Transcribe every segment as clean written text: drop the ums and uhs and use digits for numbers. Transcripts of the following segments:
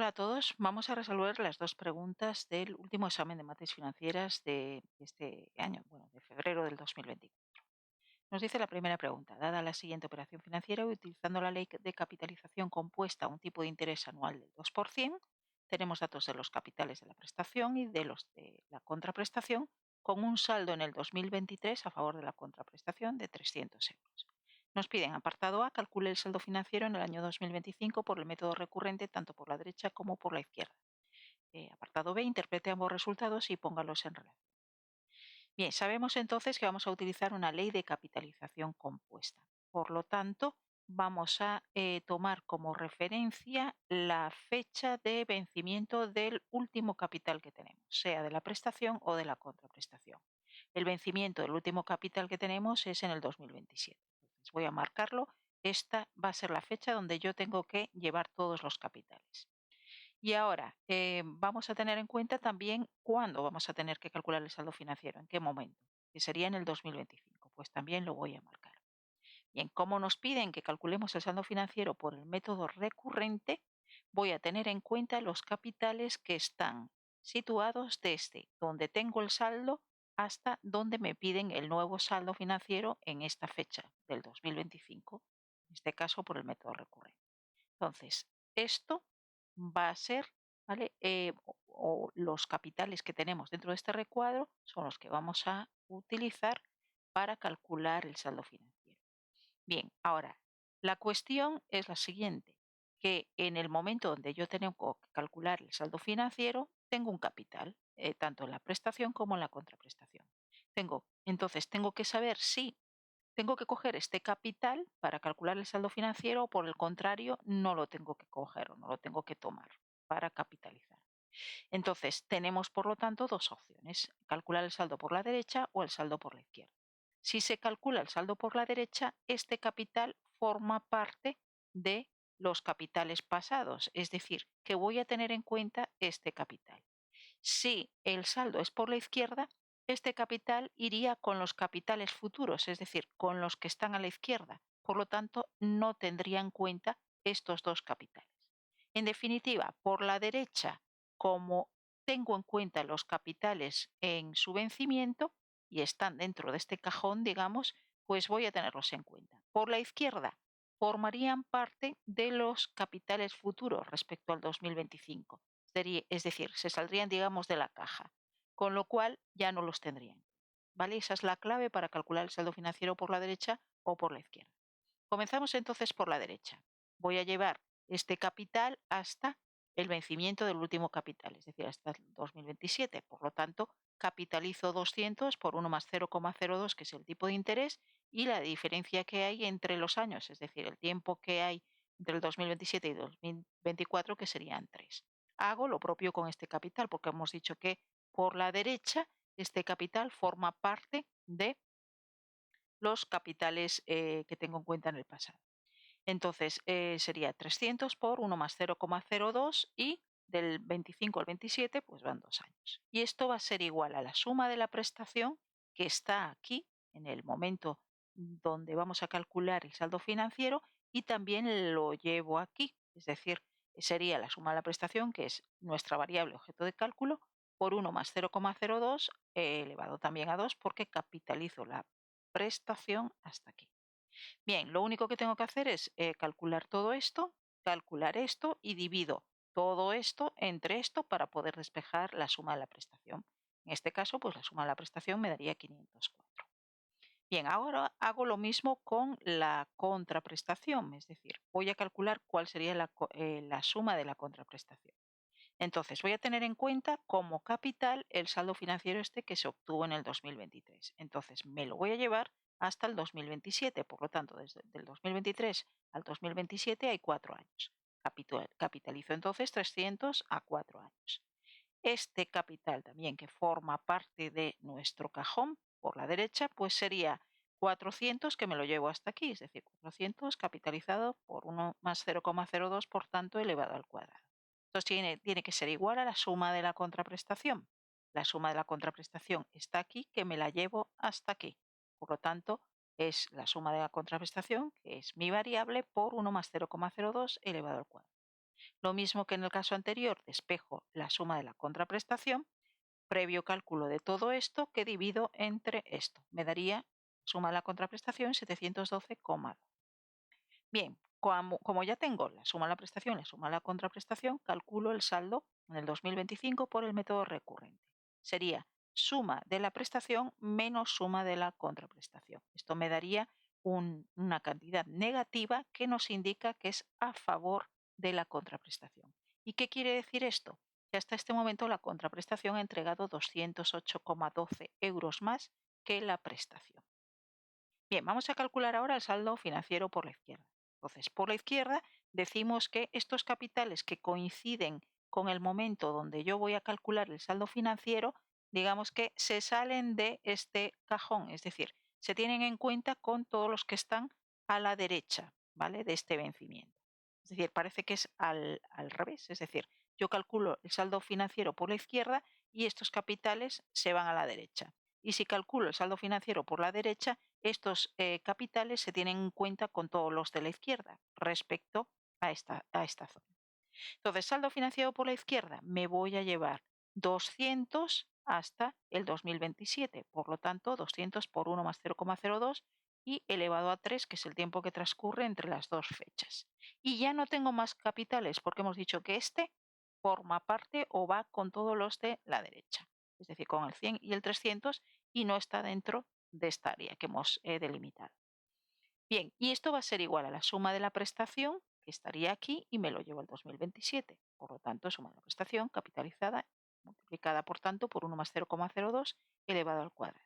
Hola a todos, vamos a resolver las dos preguntas del último examen de mates financieras de este año, bueno, de febrero del 2024. Nos dice la primera pregunta: dada la siguiente operación financiera y utilizando la ley de capitalización compuesta a un tipo de interés anual del 2%, tenemos datos de los capitales de la prestación y de los de la contraprestación, con un saldo en el 2023 a favor de la contraprestación de 300 euros. Nos piden, apartado A, calcule el saldo financiero en el año 2025 por el método recurrente tanto por la derecha como por la izquierda. Apartado B, interprete ambos resultados y póngalos en relación. Bien, sabemos entonces que vamos a utilizar una ley de capitalización compuesta. Por lo tanto, vamos a tomar como referencia la fecha de vencimiento del último capital que tenemos, sea de la prestación o de la contraprestación. El vencimiento del último capital que tenemos es en el 2027. Entonces voy a marcarlo. Esta va a ser la fecha donde yo tengo que llevar todos los capitales. Y ahora vamos a tener en cuenta también cuándo vamos a tener que calcular el saldo financiero, en qué momento, que sería en el 2025. Pues también lo voy a marcar. Bien, como nos piden que calculemos el saldo financiero por el método recurrente, voy a tener en cuenta los capitales que están situados desde donde tengo el saldo hasta donde me piden el nuevo saldo financiero en esta fecha del 2025, en este caso por el método recurrente. Entonces, esto va a ser, ¿vale? O los capitales que tenemos dentro de este recuadro son los que vamos a utilizar para calcular el saldo financiero. Bien, ahora, la cuestión es la siguiente, que en el momento donde yo tengo que calcular el saldo financiero, tengo un capital, tanto en la prestación como en la contraprestación. Entonces, tengo que saber si tengo que coger este capital para calcular el saldo financiero o por el contrario no lo tengo que coger o no lo tengo que tomar para capitalizar. Entonces tenemos por lo tanto dos opciones: calcular el saldo por la derecha o el saldo por la izquierda. Si se calcula el saldo por la derecha, este capital forma parte de los capitales pasados, es decir, que voy a tener en cuenta este capital. Si el saldo es por la izquierda, este capital iría con los capitales futuros, es decir, con los que están a la izquierda. Por lo tanto, no tendría en cuenta estos dos capitales. En definitiva, por la derecha, como tengo en cuenta los capitales en su vencimiento y están dentro de este cajón, digamos, pues voy a tenerlos en cuenta. Por la izquierda, formarían parte de los capitales futuros respecto al 2025. Es decir, se saldrían, digamos, de la caja, con lo cual ya no los tendrían. ¿Vale? Esa es la clave para calcular el saldo financiero por la derecha o por la izquierda. Comenzamos entonces por la derecha. Voy a llevar este capital hasta el vencimiento del último capital, es decir, hasta el 2027. Por lo tanto, capitalizo 200 por 1 más 0,02, que es el tipo de interés, y la diferencia que hay entre los años, es decir, el tiempo que hay entre el 2027 y 2024, que serían 3. Hago lo propio con este capital, porque hemos dicho que por la derecha este capital forma parte de los capitales que tengo en cuenta en el pasado. Entonces sería 300 por 1 más 0,02 y del 25 al 27 pues van 2 años. Y esto va a ser igual a la suma de la prestación que está aquí en el momento donde vamos a calcular el saldo financiero, y también lo llevo aquí, es decir, sería la suma de la prestación, que es nuestra variable objeto de cálculo, por 1 más 0,02 elevado también a 2, porque capitalizo la prestación hasta aquí. Bien, lo único que tengo que hacer es calcular todo esto, calcular esto y divido todo esto entre esto para poder despejar la suma de la prestación. En este caso, pues la suma de la prestación me daría 504. Bien, ahora hago lo mismo con la contraprestación, es decir, voy a calcular cuál sería la suma de la contraprestación. Entonces, voy a tener en cuenta como capital el saldo financiero este que se obtuvo en el 2023. Entonces, me lo voy a llevar hasta el 2027. Por lo tanto, desde el 2023 al 2027 hay 4 años. Capitalizo entonces 300 a 4 años. Este capital también, que forma parte de nuestro cajón por la derecha, pues sería 400, que me lo llevo hasta aquí, es decir, 400 capitalizado por 1 más 0,02, por tanto, elevado al cuadrado. Entonces tiene que ser igual a la suma de la contraprestación. La suma de la contraprestación está aquí, que me la llevo hasta aquí. Por lo tanto, es la suma de la contraprestación, que es mi variable, por 1 más 0,02 elevado al cuadrado. Lo mismo que en el caso anterior, despejo la suma de la contraprestación, previo cálculo de todo esto que divido entre esto. Me daría suma de la contraprestación 712,2. Bien, como ya tengo la suma de la prestación y la suma de la contraprestación, calculo el saldo en el 2025 por el método recurrente. Sería suma de la prestación menos suma de la contraprestación. Esto me daría una cantidad negativa que nos indica que es a favor de la contraprestación. ¿Y qué quiere decir esto? Que hasta este momento la contraprestación ha entregado 208,12 euros más que la prestación. Bien, vamos a calcular ahora el saldo financiero por la izquierda. Entonces, por la izquierda decimos que estos capitales que coinciden con el momento donde yo voy a calcular el saldo financiero, digamos que se salen de este cajón, es decir, se tienen en cuenta con todos los que están a la derecha, ¿vale? De este vencimiento. Es decir, parece que es al revés, es decir, yo calculo el saldo financiero por la izquierda y estos capitales se van a la derecha. Y si calculo el saldo financiero por la derecha, estos capitales se tienen en cuenta con todos los de la izquierda respecto a esta zona. Entonces, saldo financiero por la izquierda, me voy a llevar 200 hasta el 2027. Por lo tanto, 200 por 1 más 0,02 y elevado a 3, que es el tiempo que transcurre entre las dos fechas. Y ya no tengo más capitales porque hemos dicho que este forma parte o va con todos los de la derecha, es decir, con el 100 y el 300 y no está dentro de esta área que hemos delimitado. Bien, y esto va a ser igual a la suma de la prestación, que estaría aquí, y me lo llevo al 2027. Por lo tanto, suma de la prestación capitalizada multiplicada, por tanto, por 1 más 0,02 elevado al cuadrado.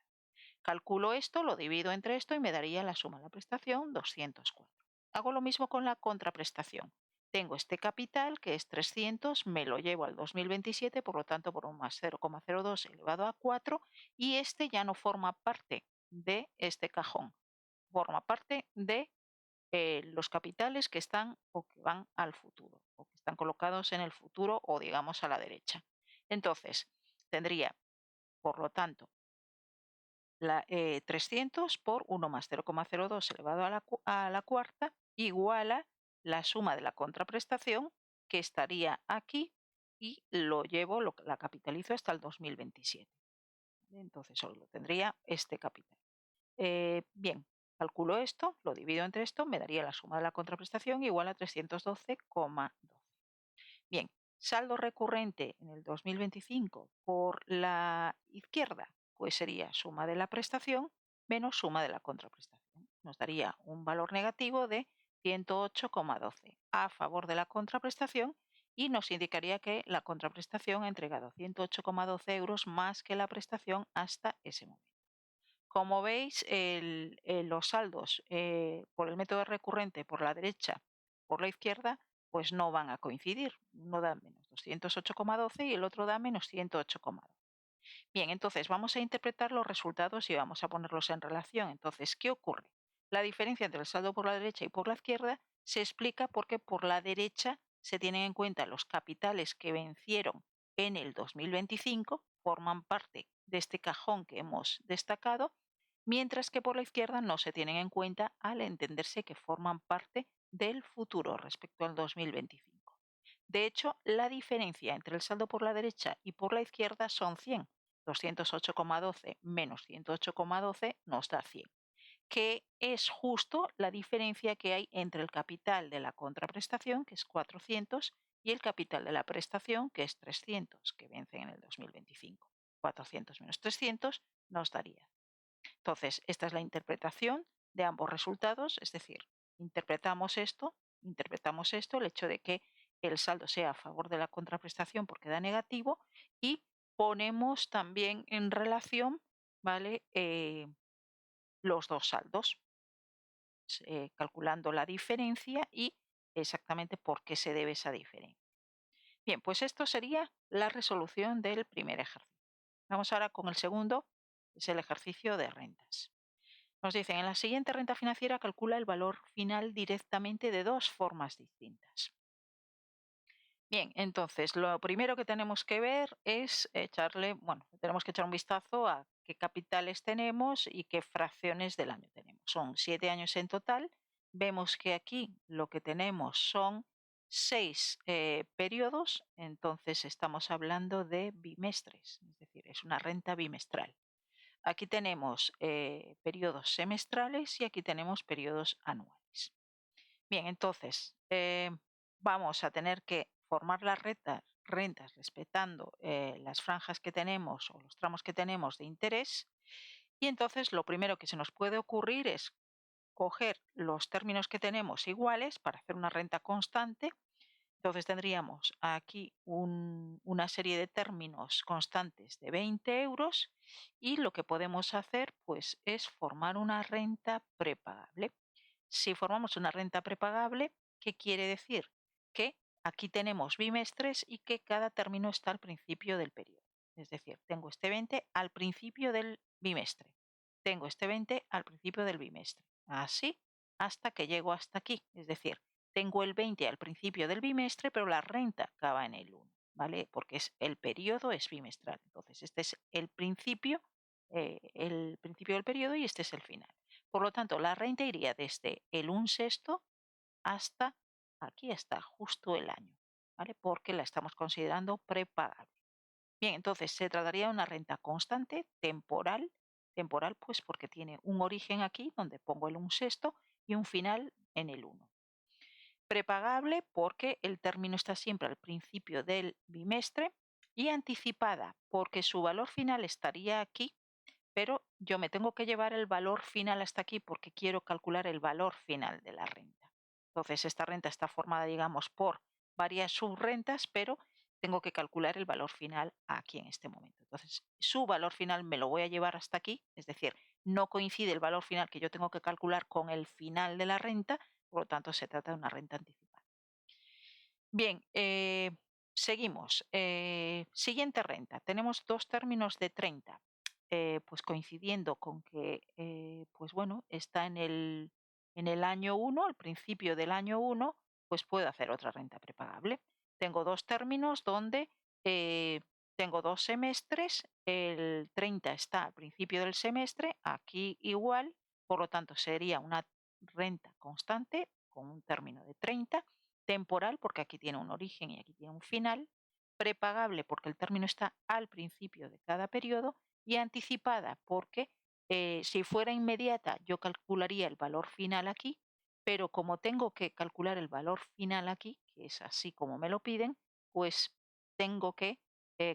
Calculo esto, lo divido entre esto y me daría la suma de la prestación 204. Hago lo mismo con la contraprestación. Tengo este capital que es 300, me lo llevo al 2027, por lo tanto por 1 más 0,02 elevado a 4 y este ya no forma parte de este cajón, forma parte de los capitales que están o que van al futuro o que están colocados en el futuro o digamos a la derecha. Entonces, tendría, por lo tanto, 300 por 1 más 0,02 elevado a la cuarta igual a la suma de la contraprestación que estaría aquí y lo llevo, la capitalizo hasta el 2027. Entonces solo tendría este capital. Bien, calculo esto, lo divido entre esto, me daría la suma de la contraprestación igual a 312,12. Bien, saldo recurrente en el 2025 por la izquierda, pues sería suma de la prestación menos suma de la contraprestación. Nos daría un valor negativo de 108,12 a favor de la contraprestación y nos indicaría que la contraprestación ha entregado 108,12 euros más que la prestación hasta ese momento. Como veis, los saldos por el método recurrente por la derecha, por la izquierda, pues no van a coincidir. Uno da menos 208,12 y el otro da menos 108,12. Bien, entonces vamos a interpretar los resultados y vamos a ponerlos en relación. Entonces, ¿qué ocurre? La diferencia entre el saldo por la derecha y por la izquierda se explica porque por la derecha se tienen en cuenta los capitales que vencieron en el 2025, forman parte de este cajón que hemos destacado, mientras que por la izquierda no se tienen en cuenta al entenderse que forman parte del futuro respecto al 2025. De hecho, la diferencia entre el saldo por la derecha y por la izquierda son 100. 208,12 menos 108,12 nos da 100, que es justo la diferencia que hay entre el capital de la contraprestación, que es 400, y el capital de la prestación, que es 300, que vence en el 2025. 400 menos 300 nos daría. Entonces, esta es la interpretación de ambos resultados, es decir, interpretamos esto, el hecho de que el saldo sea a favor de la contraprestación porque da negativo y ponemos también en relación, ¿vale? Los dos saldos, calculando la diferencia y exactamente por qué se debe esa diferencia. Bien, pues esto sería la resolución del primer ejercicio. Vamos ahora con el segundo, que es el ejercicio de rentas. Nos dicen, en la siguiente renta financiera calcula el valor final directamente de dos formas distintas. Bien, entonces lo primero que tenemos que ver es tenemos que echar un vistazo a qué capitales tenemos y qué fracciones del año tenemos. Son 7 años en total. Vemos que aquí lo que tenemos son 6 periodos, entonces estamos hablando de bimestres, es decir, es una renta bimestral. Aquí tenemos periodos semestrales y aquí tenemos periodos anuales. Bien, entonces vamos a tener que formar las rentas respetando las franjas que tenemos o los tramos que tenemos de interés. Y entonces lo primero que se nos puede ocurrir es coger los términos que tenemos iguales para hacer una renta constante. Entonces tendríamos aquí una serie de términos constantes de 20 euros y lo que podemos hacer pues es formar una renta prepagable. Si formamos una renta prepagable, ¿qué quiere decir? Que aquí tenemos bimestres y que cada término está al principio del periodo. Es decir, tengo este 20 al principio del bimestre. Tengo este 20 al principio del bimestre. Así hasta que llego hasta aquí. Es decir, tengo el 20 al principio del bimestre, pero la renta acaba en el 1, ¿vale? Porque el periodo es bimestral. Entonces, este es el principio del periodo y este es el final. Por lo tanto, la renta iría desde el 1/6 hasta aquí, hasta justo el año, ¿vale? Porque la estamos considerando prepagable. Bien, entonces se trataría de una renta constante, temporal, pues porque tiene un origen aquí donde pongo el 1/6 y un final en el 1. Prepagable porque el término está siempre al principio del bimestre y anticipada porque su valor final estaría aquí, pero yo me tengo que llevar el valor final hasta aquí porque quiero calcular el valor final de la renta. Entonces, esta renta está formada, digamos, por varias subrentas, pero tengo que calcular el valor final aquí en este momento. Entonces, su valor final me lo voy a llevar hasta aquí, es decir, no coincide el valor final que yo tengo que calcular con el final de la renta, por lo tanto, se trata de una renta anticipada. Bien, seguimos. Siguiente renta. Tenemos dos términos de 30, pues coincidiendo con que, pues bueno, está en el año 1, al principio del año 1, pues puedo hacer otra renta prepagable. Tengo dos términos donde eh, tengo dos semestres, el 30 está al principio del semestre, aquí igual, por lo tanto sería una renta constante con un término de 30, temporal porque aquí tiene un origen y aquí tiene un final, prepagable porque el término está al principio de cada periodo y anticipada porque si fuera inmediata yo calcularía el valor final aquí, pero como tengo que calcular el valor final aquí, que es así como me lo piden, pues tengo que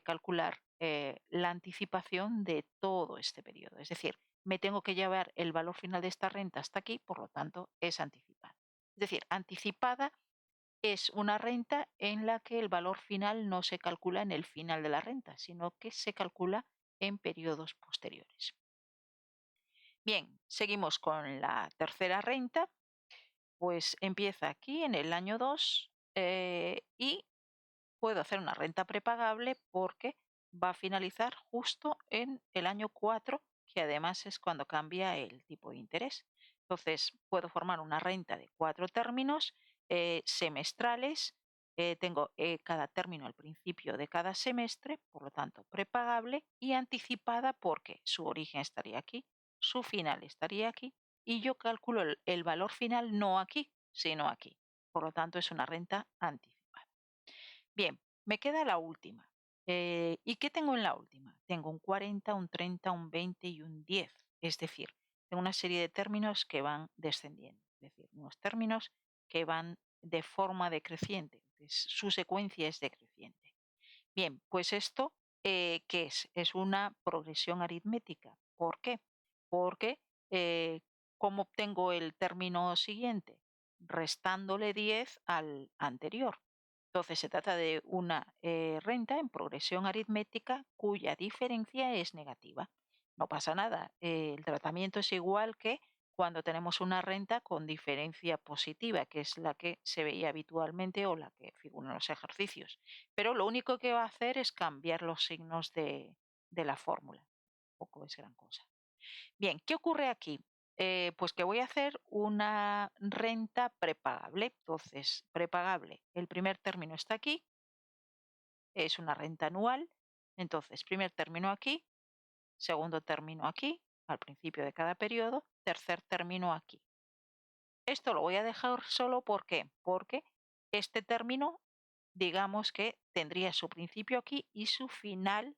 calcular la anticipación de todo este periodo. Es decir, me tengo que llevar el valor final de esta renta hasta aquí, por lo tanto es anticipada. Es decir, anticipada es una renta en la que el valor final no se calcula en el final de la renta, sino que se calcula en periodos posteriores. Bien, seguimos con la tercera renta, pues empieza aquí en el año 2 y puedo hacer una renta prepagable porque va a finalizar justo en el año 4, que además es cuando cambia el tipo de interés. Entonces, puedo formar una renta de 4 términos semestrales. Tengo cada término al principio de cada semestre, por lo tanto, prepagable y anticipada porque su origen estaría aquí, su final estaría aquí y yo calculo el valor final no aquí, sino aquí. Por lo tanto, es una renta anticipada. Bien, me queda la última. ¿Y qué tengo en la última? Tengo un 40, un 30, un 20 y un 10. Es decir, tengo una serie de términos que van descendiendo. Es decir, unos términos que van de forma decreciente. Su secuencia es decreciente. Bien, pues esto, ¿qué es? Es una progresión aritmética. ¿Por qué? Porque, ¿cómo obtengo el término siguiente? Restándole 10 al anterior. Entonces se trata de una renta en progresión aritmética cuya diferencia es negativa. No pasa nada. El tratamiento es igual que cuando tenemos una renta con diferencia positiva, que es la que se veía habitualmente o la que figura en los ejercicios. Pero lo único que va a hacer es cambiar los signos de la fórmula. Tampoco es gran cosa. Bien, ¿qué ocurre aquí? Pues que voy a hacer una renta prepagable. Entonces, prepagable, el primer término está aquí, es una renta anual. Entonces, primer término aquí, segundo término aquí, al principio de cada periodo, tercer término aquí. Esto lo voy a dejar solo, ¿por qué? Porque Este término, digamos que tendría su principio aquí y su final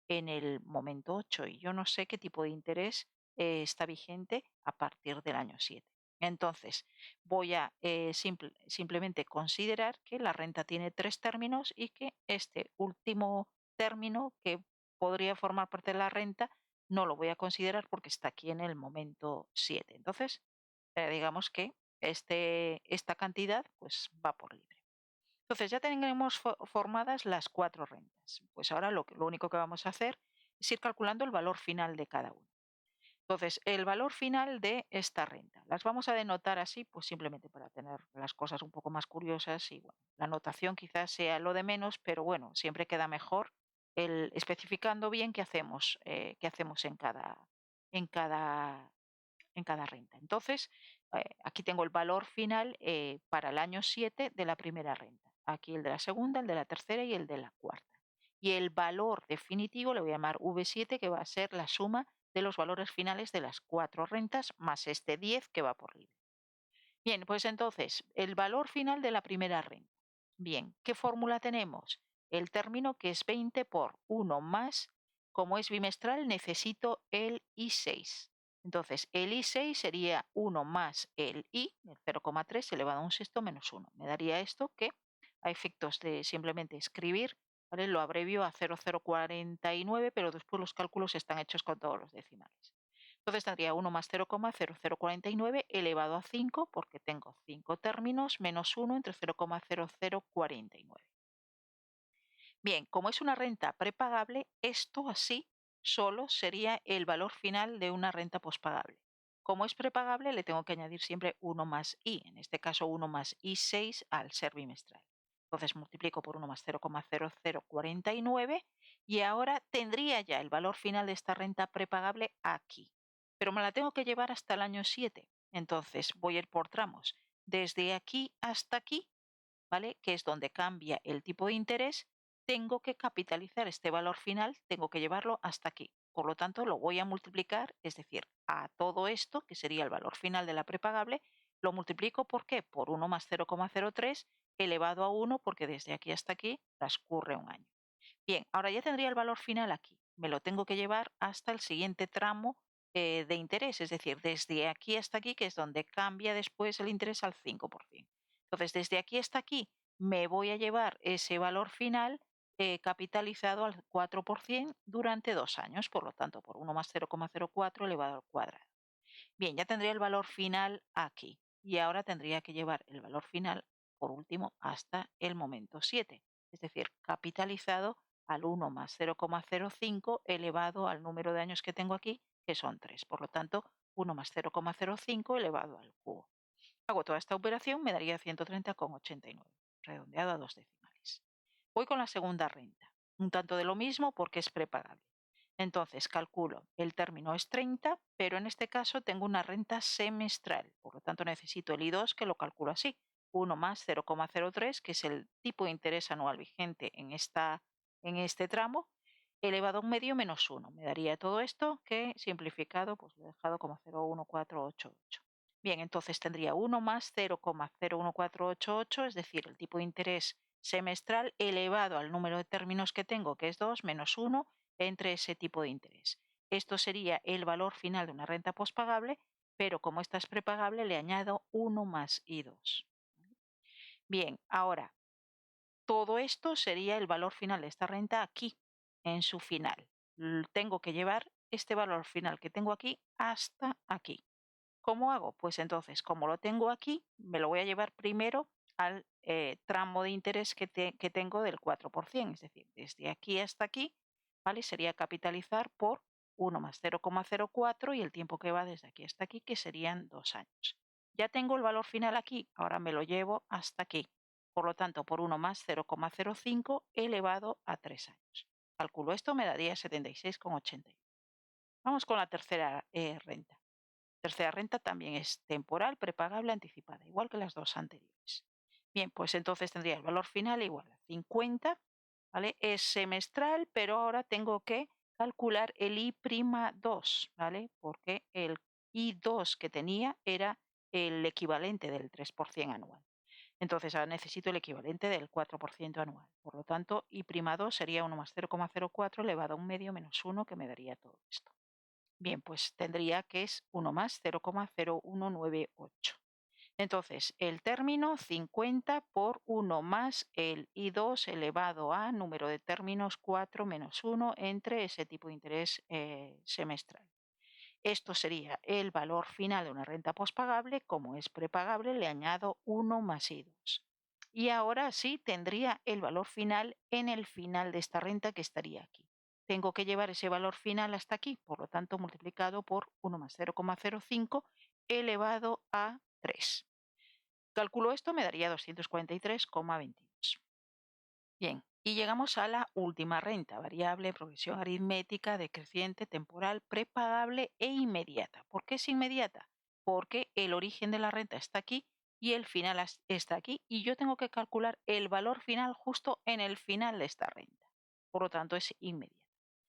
en el momento 8. Y yo no sé qué tipo de interés está vigente a partir del año 7. Entonces, voy a simplemente considerar que la renta tiene 3 términos y que este último término que podría formar parte de la renta no lo voy a considerar porque está aquí en el momento 7. Entonces, digamos que esta cantidad pues va por libre. Entonces ya tenemos formadas las 4 rentas. Pues ahora lo único que vamos a hacer es ir calculando el valor final de cada una. Entonces, el valor final de esta renta. Las vamos a denotar así, pues simplemente para tener las cosas un poco más curiosas y bueno, la notación quizás sea lo de menos, pero bueno, siempre queda mejor el especificando bien qué hacemos en cada en cada renta. Entonces, aquí tengo el valor final para el año 7 de la primera renta. Aquí el de la segunda, el de la tercera y el de la cuarta. Y el valor definitivo le voy a llamar V7, que va a ser la suma de los valores finales de las 4 rentas más este 10 que va por libre. Bien, pues entonces, el valor final de la primera renta. Bien, ¿qué fórmula tenemos? El término que es 20 por 1 más, como es bimestral, necesito el I6. Entonces, el I6 sería 1 más el I, el 0,3 elevado a un sexto menos 1. Me daría esto que, a efectos de simplemente escribir, ¿vale? Lo abrevio a 0,049, pero después los cálculos están hechos con todos los decimales. Entonces tendría 1 más 0,0049 elevado a 5, porque tengo 5 términos, menos 1 entre 0,0049. Bien, como es una renta prepagable, esto así solo sería el valor final de una renta pospagable. Como es prepagable, le tengo que añadir siempre 1 más i, en este caso 1 más i6 al ser bimestral. Entonces multiplico por 1 más 0,0049 y ahora tendría ya el valor final de esta renta prepagable aquí. Pero me la tengo que llevar hasta el año 7. Entonces voy a ir por tramos. Desde aquí hasta aquí, ¿vale? Que es donde cambia el tipo de interés, tengo que capitalizar este valor final, tengo que llevarlo hasta aquí. Por lo tanto, lo voy a multiplicar, es decir, a todo esto, que sería el valor final de la prepagable, lo multiplico ¿por qué? Por 1 más 0,03 elevado a 1, porque desde aquí hasta aquí transcurre un año. Bien, ahora ya tendría el valor final aquí. Me lo tengo que llevar hasta el siguiente tramo de interés, es decir, desde aquí hasta aquí, que es donde cambia después el interés al 5%. Entonces, desde aquí hasta aquí me voy a llevar ese valor final capitalizado al 4% durante 2 años, por lo tanto, por 1 más 0,04 elevado al cuadrado. Bien, ya tendría el valor final aquí y ahora tendría que llevar el valor final, por último, hasta el momento 7, es decir, capitalizado al 1 más 0,05 elevado al número de años que tengo aquí, que son 3. Por lo tanto, 1 más 0,05 elevado al cubo. Hago toda esta operación, me daría 130,89, redondeado a 2 decimales. Voy con la segunda renta, un tanto de lo mismo porque es prepagable. Entonces calculo, el término es 30, pero en este caso tengo una renta semestral, por lo tanto necesito el I2 que lo calculo así, 1 más 0,03, que es el tipo de interés anual vigente en este tramo, elevado a un medio menos 1. Me daría todo esto que simplificado pues lo he dejado como 0,14888. Bien, entonces tendría 1 más 0,01488, es decir, el tipo de interés semestral elevado al número de términos que tengo, que es 2, menos 1, entre ese tipo de interés. Esto sería el valor final de una renta pospagable, pero como esta es prepagable, le añado 1 más I2. Bien, ahora, todo esto sería el valor final de esta renta aquí, en su final. Tengo que llevar este valor final que tengo aquí hasta aquí. ¿Cómo hago? Pues entonces, como lo tengo aquí, me lo voy a llevar primero al tramo de interés que tengo del 4%, es decir, desde aquí hasta aquí, ¿vale? Sería capitalizar por 1 más 0,04 y el tiempo que va desde aquí hasta aquí, que serían 2 años. Ya tengo el valor final aquí, ahora me lo llevo hasta aquí. Por lo tanto, por 1 más 0,05 elevado a 3 años. Calculo esto, me daría 76,80. Vamos con la tercera renta. Tercera renta también es temporal, prepagable, anticipada, igual que las dos anteriores. Bien, pues entonces tendría el valor final igual a 50, ¿vale? Es semestral, pero ahora tengo que calcular el I'2, ¿vale? Porque el I2 que tenía era el equivalente del 3% anual. Entonces ahora necesito el equivalente del 4% anual. Por lo tanto, I' 2 sería 1 más 0,04 elevado a un medio menos 1, que me daría todo esto. Bien, pues tendría que es 1 más 0,0198. Entonces, el término 50 por 1 más el I2 elevado a número de términos 4 menos 1 entre ese tipo de interés semestral. Esto sería el valor final de una renta pospagable. Como es prepagable, le añado 1 más I2. Y ahora sí tendría el valor final en el final de esta renta, que estaría aquí. Tengo que llevar ese valor final hasta aquí, por lo tanto multiplicado por 1 más 0,05 elevado a 3. Calculo esto, me daría 243,22. Bien, y llegamos a la última renta, variable, progresión aritmética, decreciente, temporal, prepagable e inmediata. ¿Por qué es inmediata? Porque el origen de la renta está aquí y el final está aquí, y yo tengo que calcular el valor final justo en el final de esta renta. Por lo tanto, es inmediata.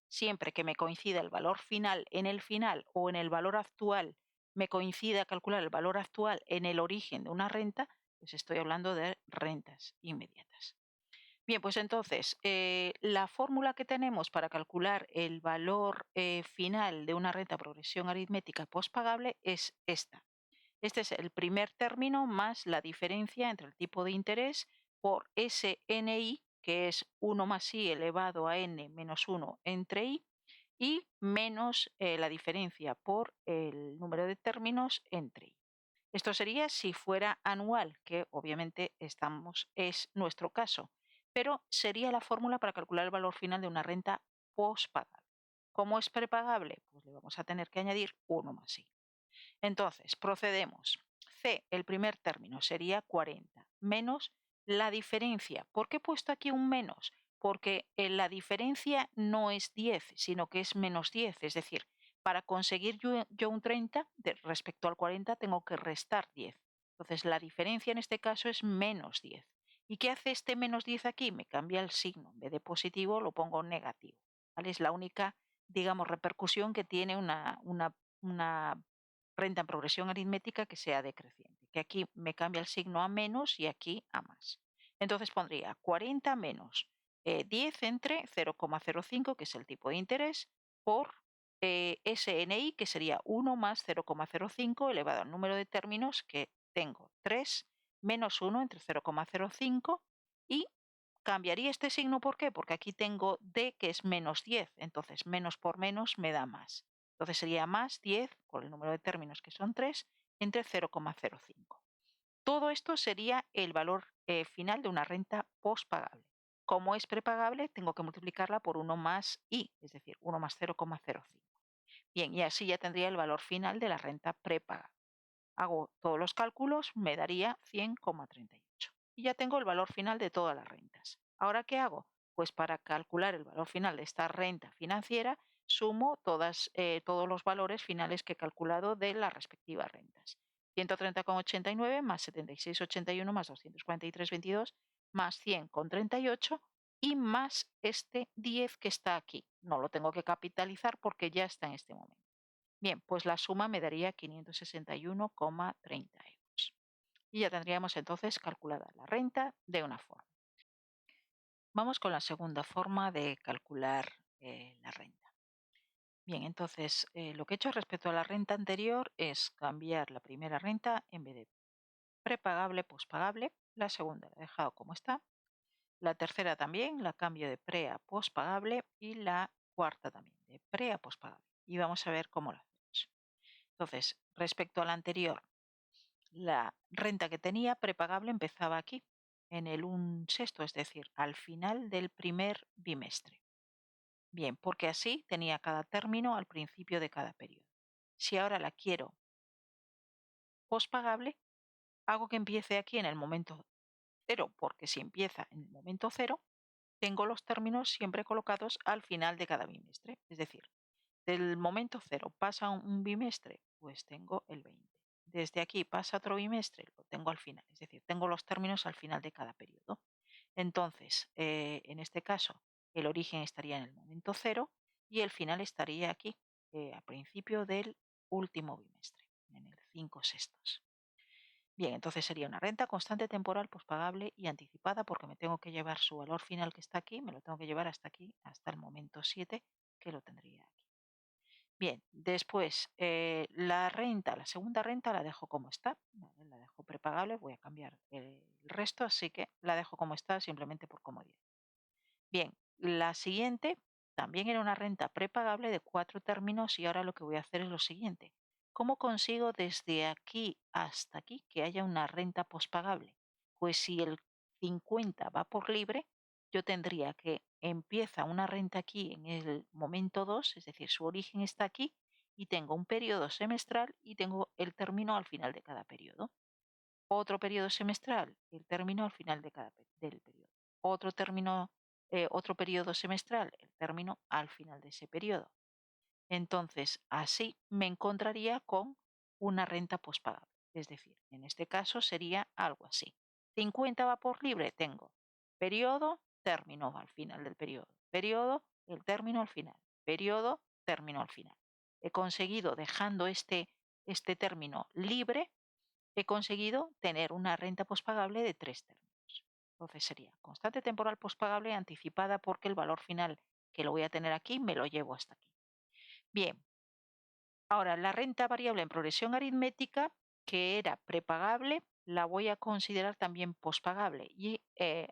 Siempre que me coincida el valor final en el final o en el valor actual, me coincida calcular el valor actual en el origen de una renta, pues estoy hablando de rentas inmediatas. Bien, pues entonces, la fórmula que tenemos para calcular el valor final de una renta progresión aritmética pospagable es esta. Este es el primer término más la diferencia entre el tipo de interés por SNI, que es 1 más I elevado a n menos 1 entre I, y menos la diferencia por el número de términos entre I. Esto sería si fuera anual, que obviamente es nuestro caso, pero sería la fórmula para calcular el valor final de una renta pospagable. ¿Cómo es prepagable? Pues le vamos a tener que añadir 1 más I. Entonces, procedemos. C, el primer término, sería 40, menos la diferencia. ¿Por qué he puesto aquí un menos? Porque la diferencia no es 10, sino que es menos 10. Es decir, para conseguir yo un 30 respecto al 40, tengo que restar 10. Entonces, la diferencia en este caso es menos 10. ¿Y qué hace este menos 10 aquí? Me cambia el signo. En vez de positivo, lo pongo negativo. ¿Vale? Es la única, digamos, repercusión que tiene una renta en progresión aritmética que sea decreciente, que aquí me cambia el signo a menos y aquí a más. Entonces pondría 40 menos 10 entre 0,05, que es el tipo de interés, por SNI, que sería 1 más 0,05 elevado al número de términos, que tengo 3, menos 1 entre 0,05, y cambiaría este signo. ¿Por qué? Porque aquí tengo D, que es menos 10, entonces menos por menos me da más. Entonces sería más 10 por el número de términos, que son 3, entre 0,05. Todo esto sería el valor final de una renta pospagable. Como es prepagable, tengo que multiplicarla por 1 más I, es decir, 1 más 0,05. Bien, y así ya tendría el valor final de la renta prepagable. Hago todos los cálculos, me daría 100,38. Y ya tengo el valor final de todas las rentas. ¿Ahora qué hago? Pues para calcular el valor final de esta renta financiera, sumo todos los valores finales que he calculado de las respectivas rentas. 130,89 más 76,81 más 243,22 más 100,38 y más este 10 que está aquí. No lo tengo que capitalizar porque ya está en este momento. Bien, pues la suma me daría 561,30 euros. Y ya tendríamos entonces calculada la renta de una forma. Vamos con la segunda forma de calcular la renta. Bien, entonces lo que he hecho respecto a la renta anterior es cambiar la primera renta, en vez de prepagable, pospagable. La segunda la he dejado como está. La tercera también la cambio de pre a pospagable, y la cuarta también de pre a pospagable. Y vamos a ver cómo lo hacemos. Entonces, respecto a la anterior, la renta que tenía prepagable empezaba aquí, en el 1/6, es decir, al final del primer bimestre. Bien, porque así tenía cada término al principio de cada periodo. Si ahora la quiero pospagable, hago que empiece aquí en el momento cero, porque si empieza en el momento cero, tengo los términos siempre colocados al final de cada bimestre. Es decir, del momento cero pasa un bimestre, pues tengo el 20. Desde aquí pasa otro bimestre, lo tengo al final. Es decir, tengo los términos al final de cada periodo. Entonces, en este caso, el origen estaría en el momento cero y el final estaría aquí, a principio del último bimestre, en el 5/6. Bien, entonces sería una renta constante temporal pospagable y anticipada porque me tengo que llevar su valor final que está aquí, me lo tengo que llevar hasta aquí, hasta el momento 7 que lo tendría aquí. Bien, después la renta, la segunda renta la dejo como está, ¿vale? La dejo prepagable, voy a cambiar el resto, así que la dejo como está simplemente por comodidad. Bien, la siguiente también era una renta prepagable de 4 términos y ahora lo que voy a hacer es lo siguiente. ¿Cómo consigo desde aquí hasta aquí que haya una renta pospagable? Pues si el 50 va por libre, yo tendría que empieza una renta aquí en el momento 2, es decir, su origen está aquí y tengo un periodo semestral y tengo el término al final de cada periodo. Otro periodo semestral, el término al final de del periodo. Otro término, otro periodo semestral, el término al final de ese periodo. Entonces, así me encontraría con una renta pospagable. Es decir, en este caso sería algo así. 50 va por libre, tengo periodo, término al final del periodo. Periodo, el término al final. Periodo, término al final. He conseguido, dejando este término libre, he conseguido tener una renta pospagable de 3 términos. Entonces sería constante temporal pospagable anticipada porque el valor final que lo voy a tener aquí me lo llevo hasta aquí. Bien, ahora la renta variable en progresión aritmética, que era prepagable, la voy a considerar también pospagable y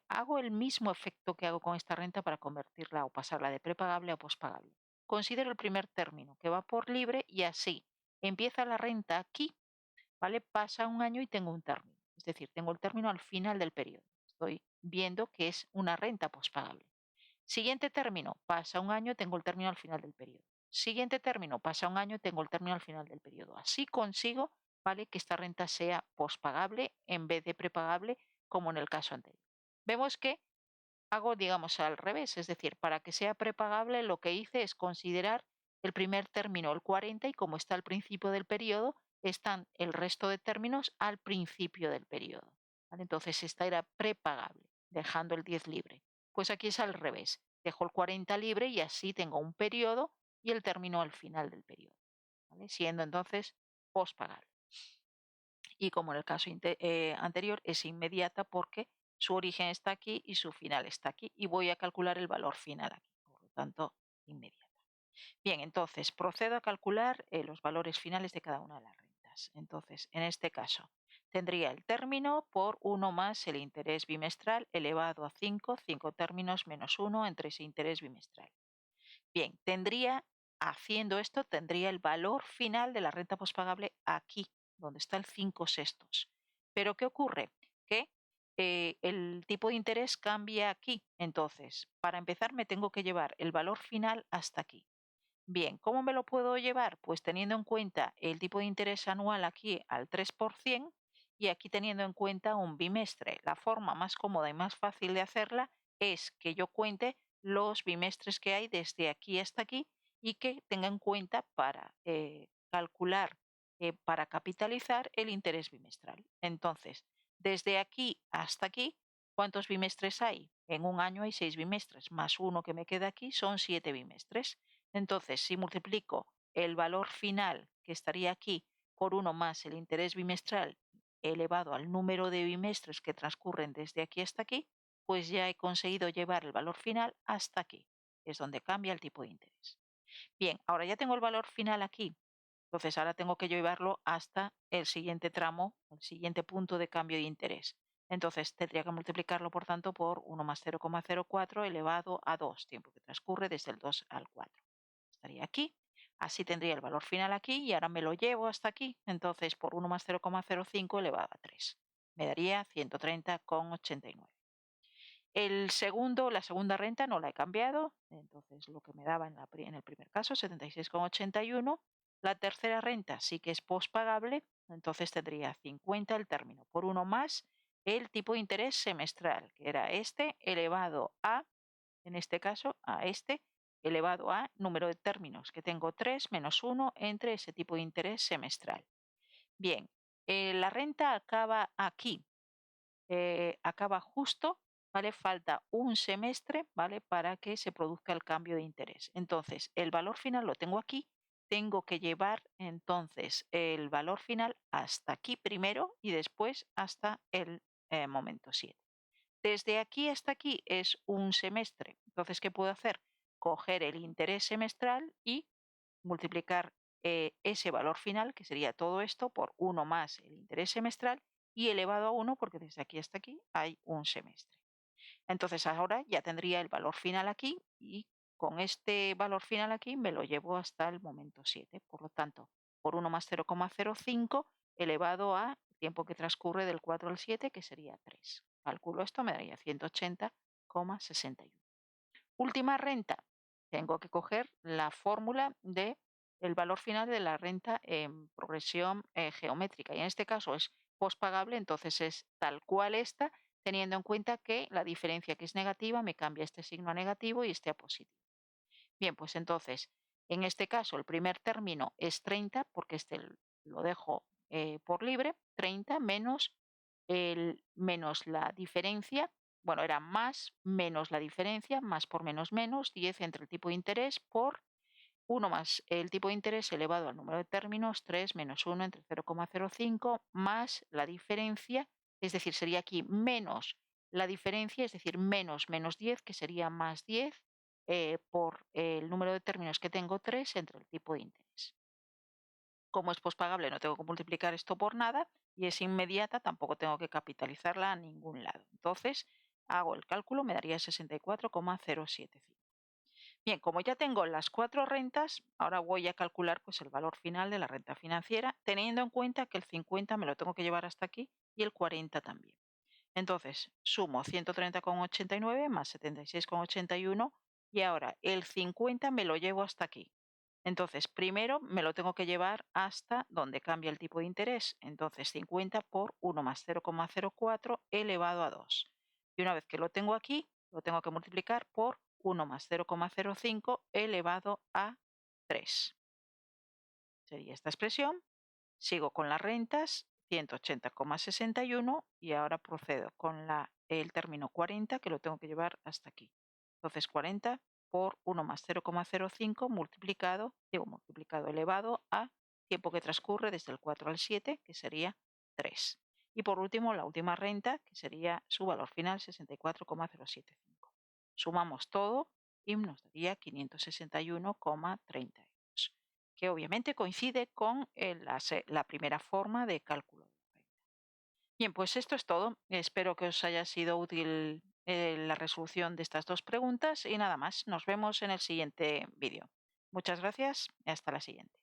hago el mismo efecto que hago con esta renta para convertirla o pasarla de prepagable a pospagable. Considero el primer término que va por libre y así empieza la renta aquí, ¿vale? Pasa un año y tengo un término, es decir, tengo el término al final del periodo. Estoy viendo que es una renta pospagable. Siguiente término, pasa un año, tengo el término al final del periodo. Siguiente término, pasa un año, tengo el término al final del periodo. Así consigo, ¿vale?, que esta renta sea pospagable en vez de prepagable, como en el caso anterior. Vemos que hago, digamos, al revés, es decir, para que sea prepagable lo que hice es considerar el primer término, el 40, y como está al principio del periodo, están el resto de términos al principio del periodo. ¿Vale? Entonces esta era prepagable, dejando el 10 libre. Pues aquí es al revés, dejo el 40 libre y así tengo un periodo y el término al final del periodo, ¿vale? Siendo entonces pospagable. Y como en el caso anterior, es inmediata porque su origen está aquí y su final está aquí y voy a calcular el valor final aquí, por lo tanto, inmediata. Bien, entonces procedo a calcular los valores finales de cada una de las rentas. Entonces, en este caso, tendría el término por 1 más el interés bimestral elevado a 5, 5 términos menos 1 entre ese interés bimestral. Bien, haciendo esto, tendría el valor final de la renta pospagable aquí, donde está el 5 sextos. Pero ¿qué ocurre? Que el tipo de interés cambia aquí. Entonces, para empezar, me tengo que llevar el valor final hasta aquí. Bien, ¿cómo me lo puedo llevar? Pues teniendo en cuenta el tipo de interés anual aquí al 3% y aquí teniendo en cuenta un bimestre. La forma más cómoda y más fácil de hacerla es que yo cuente los bimestres que hay desde aquí hasta aquí y que tenga en cuenta para calcular, para capitalizar el interés bimestral. Entonces, desde aquí hasta aquí, ¿cuántos bimestres hay? En un año hay 6 bimestres, más uno que me queda aquí son 7 bimestres. Entonces, si multiplico el valor final que estaría aquí por 1 más el interés bimestral elevado al número de bimestres que transcurren desde aquí hasta aquí, pues ya he conseguido llevar el valor final hasta aquí, que es donde cambia el tipo de interés. Bien, ahora ya tengo el valor final aquí, entonces ahora tengo que llevarlo hasta el siguiente tramo, el siguiente punto de cambio de interés. Entonces tendría que multiplicarlo, por tanto, por 1 más 0,04 elevado a 2, tiempo que transcurre desde el 2 al 4. Estaría aquí, así tendría el valor final aquí y ahora me lo llevo hasta aquí. Entonces, por 1 más 0,05 elevado a 3. Me daría 130,89. La segunda renta no la he cambiado, entonces lo que me daba en el primer caso, 76,81. La tercera renta sí que es pospagable, entonces tendría 50 el término por 1 más el tipo de interés semestral, que era este, elevado a, en este caso, a este, elevado a número de términos, que tengo 3 menos 1 entre ese tipo de interés semestral. Bien, la renta acaba aquí, acaba justo, ¿vale? Falta un semestre, ¿vale?, para que se produzca el cambio de interés. Entonces, el valor final lo tengo aquí, tengo que llevar entonces el valor final hasta aquí primero y después hasta el momento 7. Desde aquí hasta aquí es un semestre. Entonces, ¿qué puedo hacer? Coger el interés semestral y multiplicar ese valor final, que sería todo esto, por 1 más el interés semestral y elevado a 1, porque desde aquí hasta aquí hay un semestre. Entonces ahora ya tendría el valor final aquí y con este valor final aquí me lo llevo hasta el momento 7. Por lo tanto, por 1 más 0,05 elevado a tiempo que transcurre del 4 al 7, que sería 3. Calculo esto, me daría 180,61. Última renta. Tengo que coger la fórmula de el valor final de la renta en progresión geométrica. Y en este caso es postpagable, entonces es tal cual esta, teniendo en cuenta que la diferencia que es negativa me cambia este signo a negativo y este a positivo. Bien, pues entonces, en este caso el primer término es 30, porque este lo dejo por libre, 30 menos la diferencia, bueno, era más menos la diferencia, más por menos, 10 entre el tipo de interés por 1 más el tipo de interés elevado al número de términos, 3 menos 1 entre 0,05 más la diferencia, es decir, sería aquí menos la diferencia, es decir, menos 10, que sería más 10 por el número de términos que tengo, 3 entre el tipo de interés. Como es pospagable, no tengo que multiplicar esto por nada y es inmediata, tampoco tengo que capitalizarla a ningún lado. Entonces, hago el cálculo, me daría 64,075. Bien, como ya tengo las 4 rentas, ahora voy a calcular pues, el valor final de la renta financiera, teniendo en cuenta que el 50 me lo tengo que llevar hasta aquí y el 40 también. Entonces, sumo 130,89 más 76,81 y ahora el 50 me lo llevo hasta aquí. Entonces, primero me lo tengo que llevar hasta donde cambia el tipo de interés. Entonces, 50 por 1 más 0,04 elevado a 2. Y una vez que lo tengo aquí, lo tengo que multiplicar por 1 más 0,05 elevado a 3. Sería esta expresión. Sigo con las rentas, 180,61, y ahora procedo con el término 40, que lo tengo que llevar hasta aquí. Entonces 40 por 1 más 0,05 multiplicado elevado a tiempo que transcurre desde el 4 al 7, que sería 3. Y por último, la última renta, que sería su valor final, 64,075. Sumamos todo y nos daría 561,30 euros, que obviamente coincide con la primera forma de cálculo de la renta. Bien, pues esto es todo. Espero que os haya sido útil la resolución de estas dos preguntas y nada más. Nos vemos en el siguiente vídeo. Muchas gracias y hasta la siguiente.